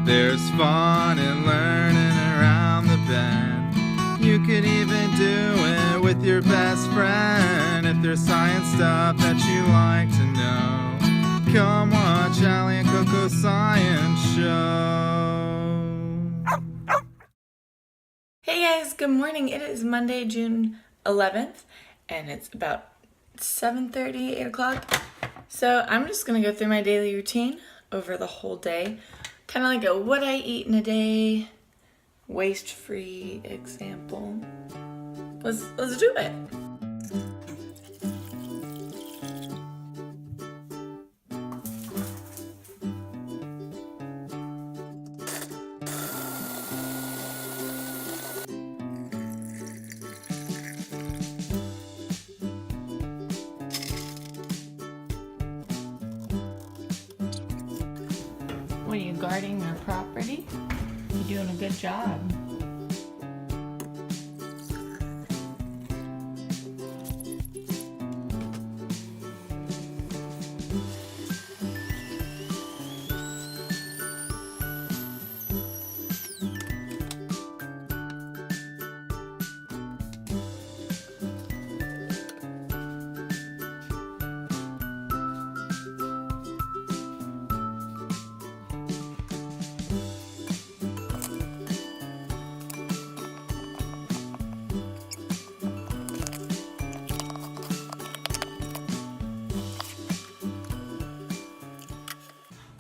There's fun in learning around the bend. You could even do it with your best friend. If there's science stuff that you like to know, come watch Allie and CoCo Science Show. Hey guys, good morning. It is Monday, June 11th, and it's about 7:30, 8 o'clock. So I'm just going to go through my daily routine over the whole day. Kind of like a what I eat in a day, waste-free example. Let's do it. What are you, guarding your property? You're doing a good job.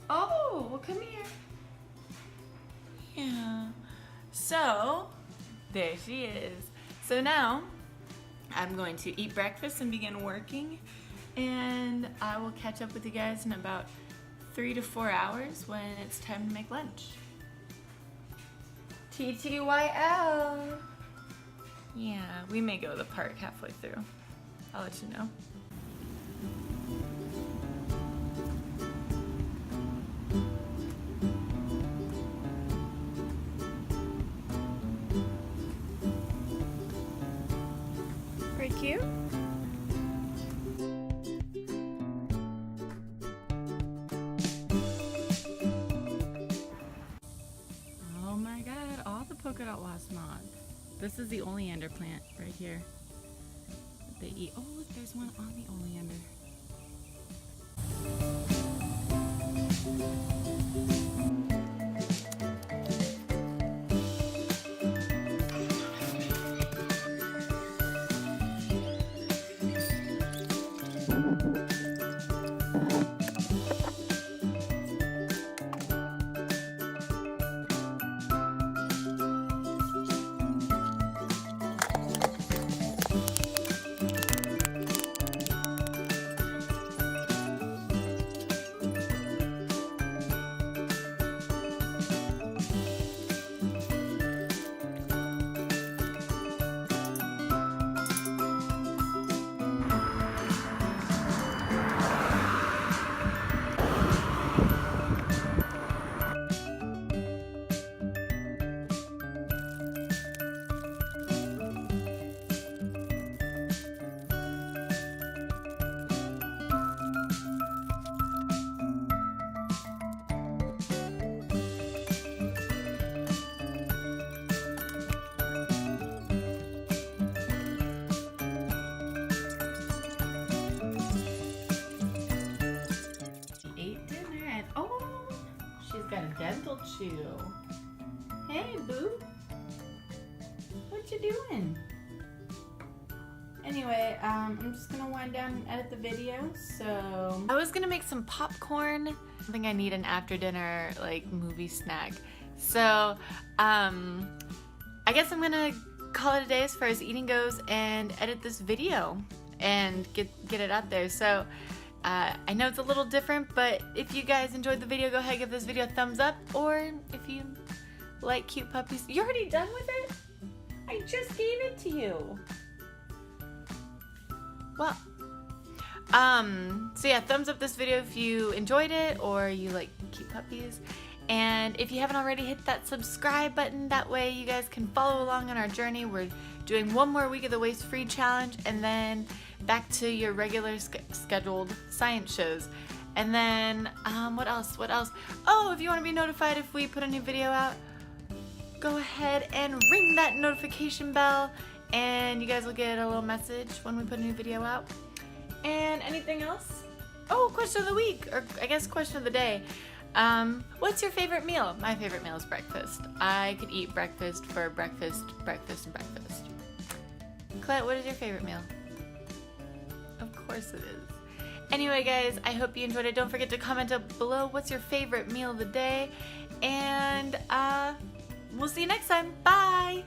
Oh, well, come here. Yeah. So, there she is. So now, I'm going to eat breakfast and begin working. And I will catch up with you guys in about 3 to 4 hours when it's time to make lunch. TTYL. Yeah, we may go to the park halfway through. I'll let you know. Very cute. Oh my god, all the polka dot wasp moth. This is the oleander plant right here that they eat. Oh, look, there's one on the oleander. Got a dental chew. Hey, boo. What you doing? Anyway, I'm just gonna wind down and edit the video. So I was gonna make some popcorn. I think I need an after dinner like movie snack. So I guess I'm gonna call it a day as far as eating goes and edit this video and get it out there. So I know it's a little different, but if you guys enjoyed the video, go ahead and give this video a thumbs up. Or if you like cute puppies, you're already done with it? I just gave it to you. Well, so yeah, thumbs up this video if you enjoyed it or you like cute puppies. And if you haven't already, hit that subscribe button. That way you guys can follow along on our journey. We're doing one more week of the Waste Free Challenge and then back to your regular scheduled science shows. And then, what else? Oh, if you want to be notified if we put a new video out, go ahead and ring that notification bell, and you guys will get a little message when we put a new video out. And anything else? Oh, question of the week, or I guess question of the day. What's your favorite meal? My favorite meal is breakfast. I could eat breakfast for breakfast, breakfast, and breakfast. Colette, what is your favorite meal? Of course it is. Anyway, guys, I hope you enjoyed it. Don't forget to comment up below what's your favorite meal of the day. And we'll see you next time. Bye!